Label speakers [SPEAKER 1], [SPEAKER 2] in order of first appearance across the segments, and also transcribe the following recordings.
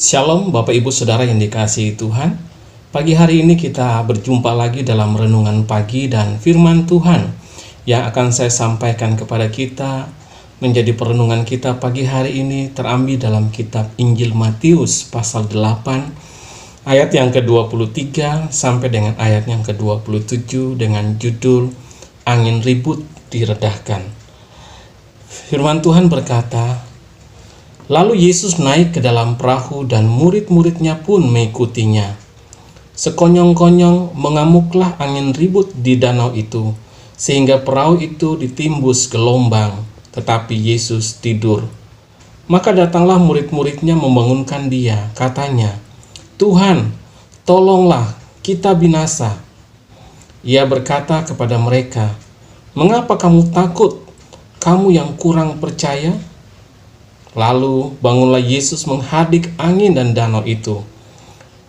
[SPEAKER 1] Shalom Bapak Ibu Saudara yang dikasihi Tuhan. Pagi hari ini kita berjumpa lagi dalam renungan pagi dan firman Tuhan yang akan saya sampaikan kepada kita menjadi perenungan kita pagi hari ini terambil dalam kitab Injil Matius pasal 8 ayat yang ke-23 sampai dengan ayat yang ke-27 dengan judul Angin Ribut Diredahkan. Firman Tuhan berkata, lalu Yesus naik ke dalam perahu dan murid-muridnya pun mengikutinya. Sekonyong-konyong mengamuklah angin ribut di danau itu, sehingga perahu itu ditimbus gelombang, tetapi Yesus tidur. Maka datanglah murid-muridnya membangunkan dia, katanya, Tuhan, tolonglah, kita binasa. Ia berkata kepada mereka, mengapa kamu takut, kamu yang kurang percaya? Lalu bangunlah Yesus menghadik angin dan danau itu.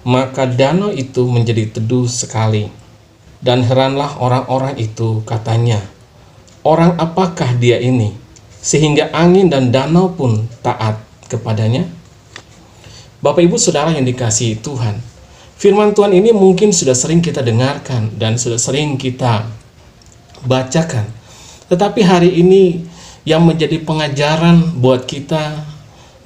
[SPEAKER 1] Maka danau itu menjadi teduh sekali. Dan heranlah orang-orang itu, katanya, orang apakah dia ini, sehingga angin dan danau pun taat kepadanya? Bapak Ibu Saudara yang dikasihi Tuhan, firman Tuhan ini mungkin sudah sering kita dengarkan dan sudah sering kita bacakan. Tetapi hari ini yang menjadi pengajaran buat kita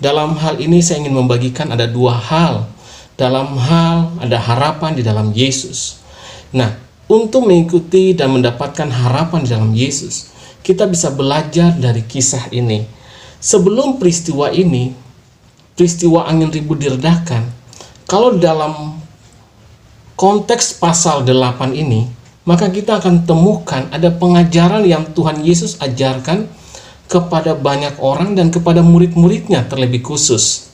[SPEAKER 1] dalam hal ini saya ingin membagikan ada dua hal. Dalam hal ada harapan di dalam Yesus. Nah, untuk mengikuti dan mendapatkan harapan di dalam Yesus, kita bisa belajar dari kisah ini. Sebelum peristiwa ini, peristiwa angin ribut diredahkan, kalau dalam konteks pasal 8 ini, maka kita akan temukan ada pengajaran yang Tuhan Yesus ajarkan kepada banyak orang dan kepada murid-muridnya terlebih khusus.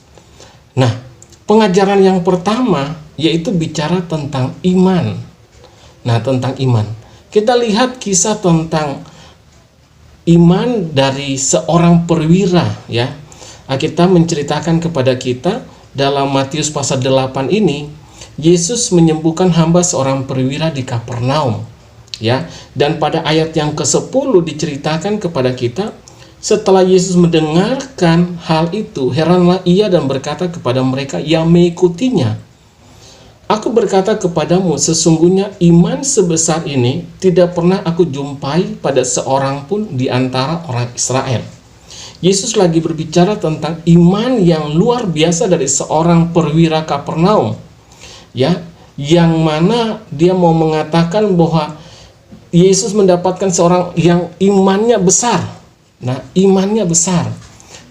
[SPEAKER 1] Nah, pengajaran yang pertama yaitu bicara tentang iman. Nah, tentang iman. Kita lihat kisah tentang iman dari seorang perwira ya. Alkitab menceritakan kepada kita dalam Matius pasal 8 ini, Yesus menyembuhkan hamba seorang perwira di Kapernaum ya. Dan pada ayat yang ke-10 diceritakan kepada kita, setelah Yesus mendengarkan hal itu, heranlah ia dan berkata kepada mereka yang mengikutinya, aku berkata kepadamu, sesungguhnya iman sebesar ini tidak pernah aku jumpai pada seorang pun di antara orang Israel. Yesus lagi berbicara tentang iman yang luar biasa dari seorang perwira Kapernaum, ya, yang mana dia mau mengatakan bahwa Yesus mendapatkan seorang yang imannya besar. Nah, imannya besar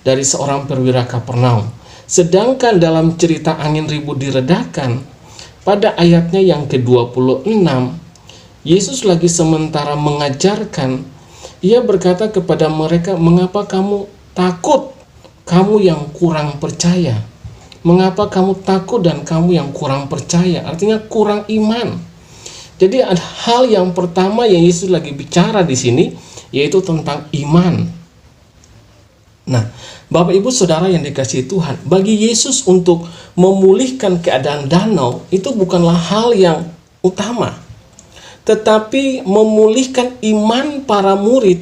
[SPEAKER 1] dari seorang perwira Kapernaum. Sedangkan dalam cerita angin ribut diredahkan, pada ayatnya yang ke-26, Yesus lagi sementara mengajarkan, ia berkata kepada mereka, mengapa kamu takut, kamu yang kurang percaya? Mengapa kamu takut dan kamu yang kurang percaya? Artinya kurang iman. Jadi ada hal yang pertama yang Yesus lagi bicara di sini, yaitu tentang iman. Nah, Bapak Ibu Saudara yang dikasihi Tuhan, bagi Yesus untuk memulihkan keadaan danau itu bukanlah hal yang utama, tetapi memulihkan iman para murid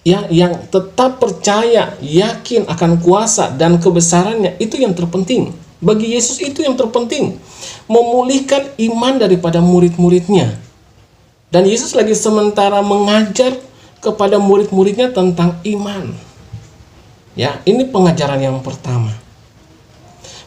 [SPEAKER 1] ya, yang tetap percaya, yakin akan kuasa dan kebesarannya, itu yang terpenting. Bagi Yesus itu yang terpenting, memulihkan iman daripada murid-muridnya. Dan Yesus lagi sementara mengajar kepada murid-muridnya tentang iman. Ya, ini pengajaran yang pertama.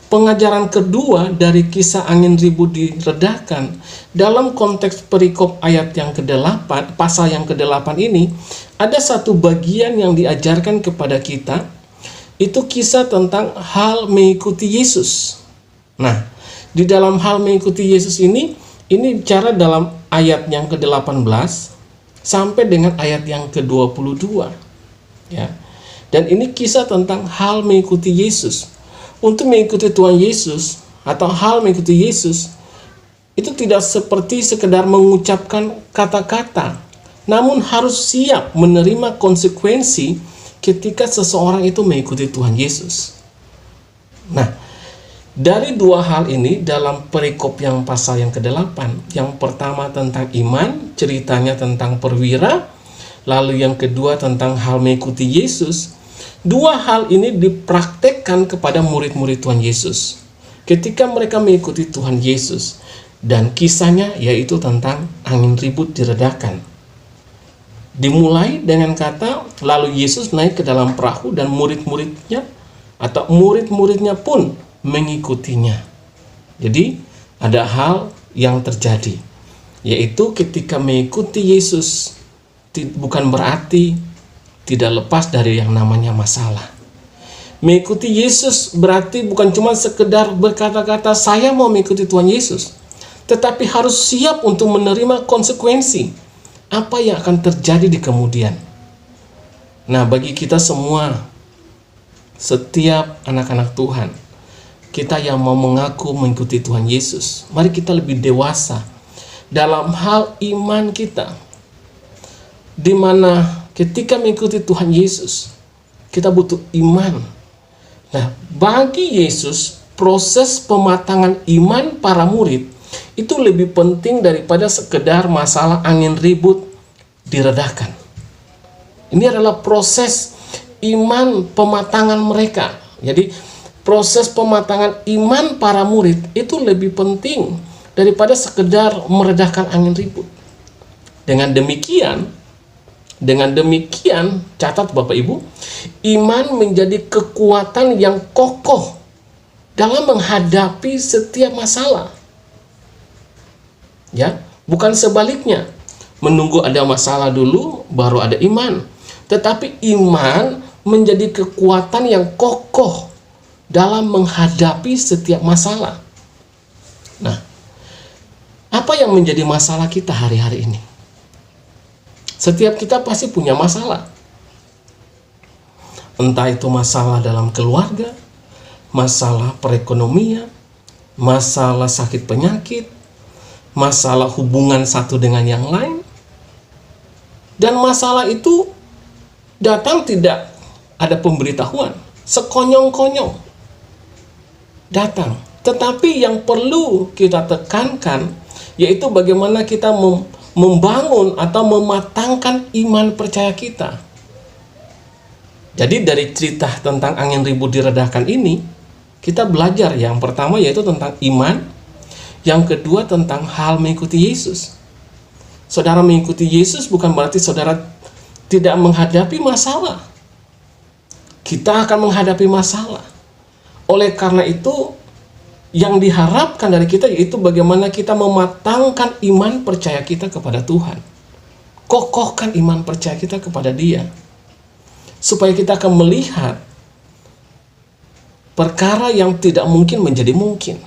[SPEAKER 1] Pengajaran kedua dari kisah angin ribut diredahkan dalam konteks perikop ayat yang ke-8, pasal yang ke-8 ini, ada satu bagian yang diajarkan kepada kita, itu kisah tentang hal mengikuti Yesus. Nah, di dalam hal mengikuti Yesus ini bicara dalam ayat yang ke-18 sampai dengan ayat yang ke-22. Ya. Dan ini kisah tentang hal mengikuti Yesus. Untuk mengikuti Tuhan Yesus atau hal mengikuti Yesus itu tidak seperti sekedar mengucapkan kata-kata, namun harus siap menerima konsekuensi ketika seseorang itu mengikuti Tuhan Yesus. Nah, dari dua hal ini dalam perikop yang pasal yang ke-8, yang pertama tentang iman, ceritanya tentang perwira, lalu yang kedua tentang hal mengikuti Yesus. Dua hal ini dipraktekkan kepada murid-murid Tuhan Yesus ketika mereka mengikuti Tuhan Yesus, dan kisahnya yaitu tentang angin ribut diredakan. Dimulai dengan kata, lalu Yesus naik ke dalam perahu dan murid-muridnya pun mengikutinya. Jadi ada hal yang terjadi, yaitu ketika mengikuti Yesus bukan berarti tidak lepas dari yang namanya masalah. Mengikuti Yesus berarti bukan cuma sekedar berkata-kata saya mau mengikuti Tuhan Yesus, tetapi harus siap untuk menerima konsekuensi apa yang akan terjadi di kemudian. Nah, bagi kita semua, setiap anak-anak Tuhan, kita yang mau mengaku mengikuti Tuhan Yesus, mari kita lebih dewasa dalam hal iman kita, di mana ketika mengikuti Tuhan Yesus, kita butuh iman. Nah, bagi Yesus, proses pematangan iman para murid itu lebih penting daripada sekedar masalah angin ribut diredakan. Ini adalah proses iman pematangan mereka. Jadi, proses pematangan iman para murid itu lebih penting daripada sekedar meredakan angin ribut. Dengan demikian, catat Bapak Ibu, iman menjadi kekuatan yang kokoh dalam menghadapi setiap masalah. Ya, bukan sebaliknya, menunggu ada masalah dulu baru ada iman. Tetapi iman menjadi kekuatan yang kokoh dalam menghadapi setiap masalah. Nah, apa yang menjadi masalah kita hari-hari ini? Setiap kita pasti punya masalah. Entah itu masalah dalam keluarga, masalah perekonomian, masalah sakit penyakit, masalah hubungan satu dengan yang lain. Dan masalah itu datang tidak ada pemberitahuan, sekonyong-konyong datang. Tetapi yang perlu kita tekankan yaitu bagaimana kita membangun atau mematangkan iman percaya kita. Jadi dari cerita tentang angin ribut diredakan ini, kita belajar yang pertama yaitu tentang iman, yang kedua tentang hal mengikuti Yesus. Saudara mengikuti Yesus bukan berarti saudara tidak menghadapi masalah. Kita akan menghadapi masalah. Oleh karena itu, yang diharapkan dari kita yaitu bagaimana kita mematangkan iman percaya kita kepada Tuhan. Kokohkan iman percaya kita kepada Dia, supaya kita akan melihat perkara yang tidak mungkin menjadi mungkin.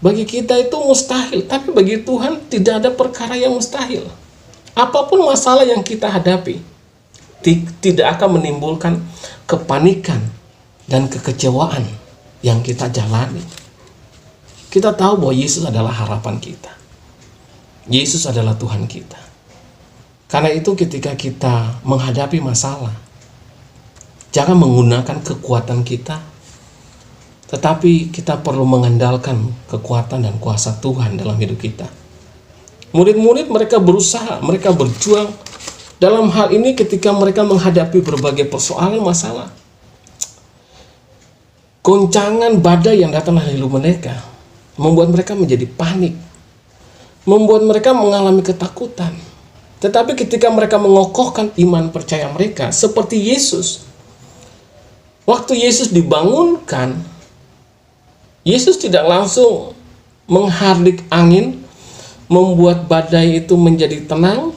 [SPEAKER 1] Bagi kita itu mustahil, tapi bagi Tuhan tidak ada perkara yang mustahil. Apapun masalah yang kita hadapi, tidak akan menimbulkan kepanikan dan kekecewaan yang kita jalani. Kita tahu bahwa Yesus adalah harapan kita. Yesus adalah Tuhan kita. Karena itu ketika kita menghadapi masalah, jangan menggunakan kekuatan kita, tetapi kita perlu mengandalkan kekuatan dan kuasa Tuhan dalam hidup kita. Murid-murid mereka berusaha, mereka berjuang dalam hal ini ketika mereka menghadapi berbagai persoalan masalah. Goncangan badai yang datang dari hidup mereka membuat mereka menjadi panik, membuat mereka mengalami ketakutan. Tetapi ketika mereka mengokohkan iman percaya mereka seperti Yesus, waktu Yesus dibangunkan, Yesus tidak langsung menghardik angin, membuat badai itu menjadi tenang.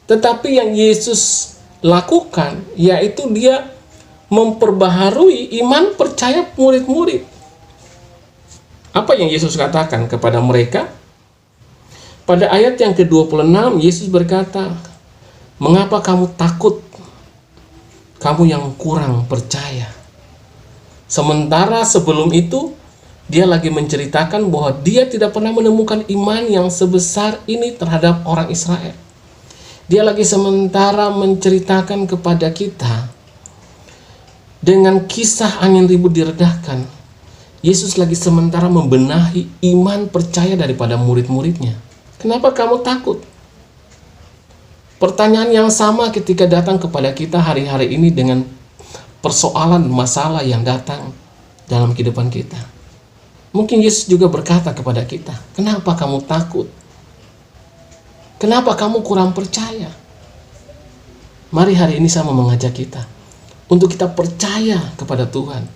[SPEAKER 1] Tetapi yang Yesus lakukan yaitu Dia memperbaharui iman percaya murid-murid. Apa yang Yesus katakan kepada mereka? Pada ayat yang ke-26, Yesus berkata, "Mengapa kamu takut? Kamu yang kurang percaya." Sementara sebelum itu, Dia lagi menceritakan bahwa Dia tidak pernah menemukan iman yang sebesar ini terhadap orang Israel. Dia lagi sementara menceritakan kepada kita dengan kisah angin ribut diredakan. Yesus lagi sementara membenahi iman percaya daripada murid-muridnya. Kenapa kamu takut? Pertanyaan yang sama ketika datang kepada kita hari-hari ini dengan persoalan masalah yang datang dalam kehidupan kita. Mungkin Yesus juga berkata kepada kita, kenapa kamu takut? Kenapa kamu kurang percaya? Mari hari ini saya mau mengajak kita untuk kita percaya kepada Tuhan.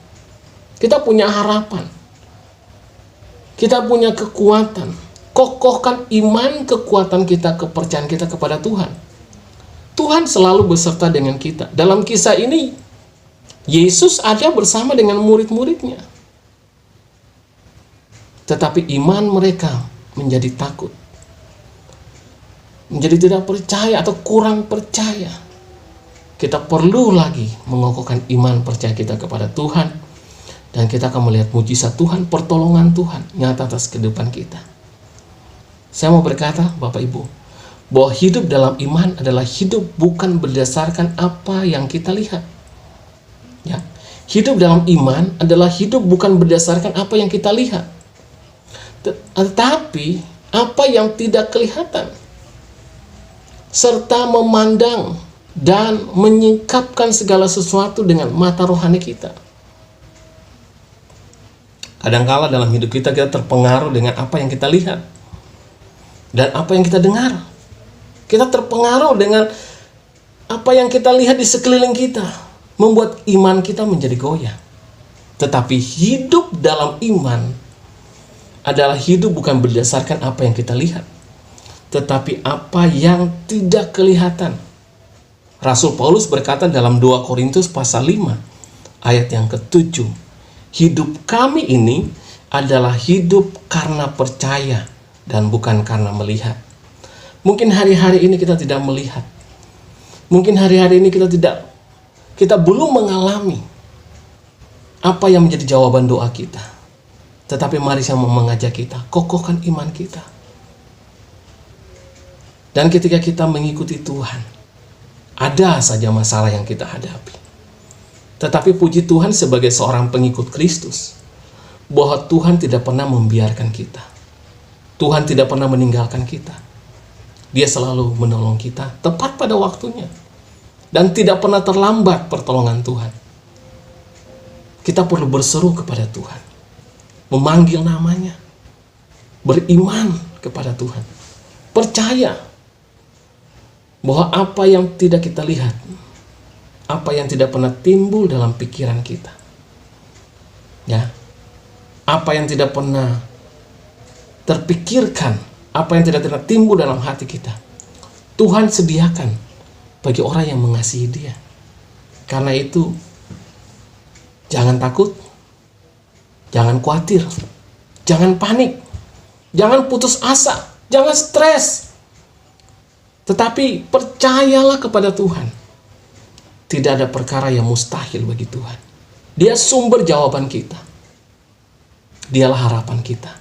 [SPEAKER 1] Kita punya harapan. Kita punya kekuatan. Kokohkan iman, kekuatan kita, kepercayaan kita kepada Tuhan. Tuhan selalu beserta dengan kita. Dalam kisah ini, Yesus ada bersama dengan murid-muridnya. Tetapi iman mereka menjadi takut. Menjadi tidak percaya atau kurang percaya. Kita perlu lagi mengokohkan iman percaya kita kepada Tuhan. Dan kita akan melihat mujizat Tuhan, pertolongan Tuhan nyata atas kehidupan kita. Saya mau berkata, Bapak Ibu, bahwa hidup dalam iman adalah hidup bukan berdasarkan apa yang kita lihat. Ya, hidup dalam iman adalah hidup bukan berdasarkan apa yang kita lihat, tetapi apa yang tidak kelihatan, serta memandang dan menyingkapkan segala sesuatu dengan mata rohani kita. Kadangkala dalam hidup kita terpengaruh dengan apa yang kita lihat dan apa yang kita dengar. Kita terpengaruh dengan apa yang kita lihat di sekeliling kita, membuat iman kita menjadi goyah. Tetapi hidup dalam iman adalah hidup bukan berdasarkan apa yang kita lihat, tetapi apa yang tidak kelihatan. Rasul Paulus berkata dalam 2 Korintus pasal 5 ayat yang ke-7, hidup kami ini adalah hidup karena percaya dan bukan karena melihat. Mungkin hari-hari ini kita tidak melihat. Mungkin hari-hari ini kita belum mengalami apa yang menjadi jawaban doa kita. Tetapi mari saya mau mengajak kita, kokohkan iman kita. Dan ketika kita mengikuti Tuhan, ada saja masalah yang kita hadapi. Tetapi puji Tuhan sebagai seorang pengikut Kristus, bahwa Tuhan tidak pernah membiarkan kita. Tuhan tidak pernah meninggalkan kita. Dia selalu menolong kita tepat pada waktunya. Dan tidak pernah terlambat pertolongan Tuhan. Kita perlu berseru kepada Tuhan. Memanggil namanya. Beriman kepada Tuhan. Percaya bahwa apa yang tidak kita lihat, apa yang tidak pernah timbul dalam pikiran kita, ya, apa yang tidak pernah terpikirkan, apa yang tidak pernah timbul dalam hati kita, Tuhan sediakan bagi orang yang mengasihi Dia. Karena itu, jangan takut, jangan khawatir, jangan panik, jangan putus asa, jangan stres. Tetapi percayalah kepada Tuhan. Tidak ada perkara yang mustahil bagi Tuhan. Dia sumber jawaban kita. Dialah harapan kita.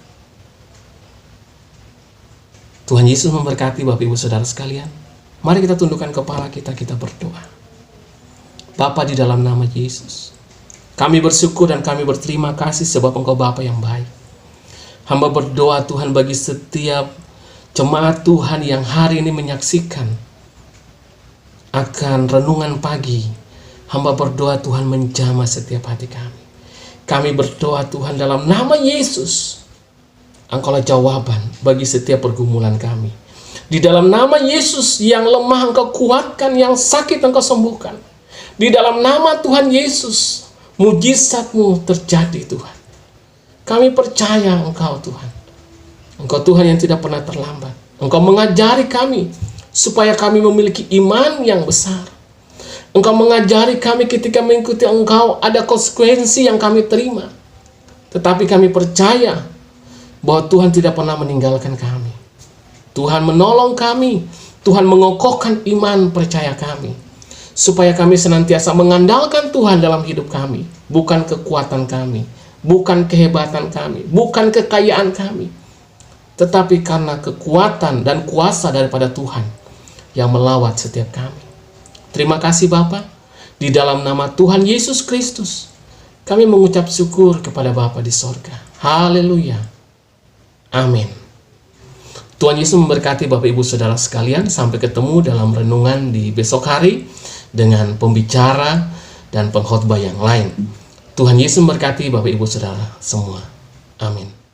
[SPEAKER 1] Tuhan Yesus memberkati Bapak Ibu Saudara sekalian. Mari kita tundukkan kepala kita, kita berdoa. Bapa, di dalam nama Yesus, kami bersyukur dan kami berterima kasih sebab Engkau Bapa yang baik. Hamba berdoa Tuhan bagi setiap jemaat Tuhan yang hari ini menyaksikan akan renungan pagi. Hamba berdoa Tuhan menjamah setiap hati kami. Kami berdoa Tuhan dalam nama Yesus, Engkaulah jawaban bagi setiap pergumulan kami. Di dalam nama Yesus, yang lemah Engkau kuatkan, yang sakit Engkau sembuhkan. Di dalam nama Tuhan Yesus, mujizat-Mu terjadi Tuhan. Kami percaya Engkau Tuhan. Engkau Tuhan yang tidak pernah terlambat. Engkau mengajari kami supaya kami memiliki iman yang besar. Engkau mengajari kami ketika mengikuti Engkau ada konsekuensi yang kami terima. Tetapi kami percaya bahwa Tuhan tidak pernah meninggalkan kami. Tuhan menolong kami. Tuhan mengokohkan iman percaya kami. Supaya kami senantiasa mengandalkan Tuhan dalam hidup kami. Bukan kekuatan kami. Bukan kehebatan kami. Bukan kekayaan kami. Tetapi karena kekuatan dan kuasa daripada Tuhan yang melawat setiap kami. Terima kasih Bapa. Di dalam nama Tuhan Yesus Kristus, kami mengucap syukur kepada Bapa di sorga. Haleluya. Amin. Tuhan Yesus memberkati Bapak Ibu Saudara sekalian. Sampai ketemu dalam renungan di besok hari dengan pembicara dan pengkhotbah yang lain. Tuhan Yesus memberkati Bapak Ibu Saudara semua. Amin.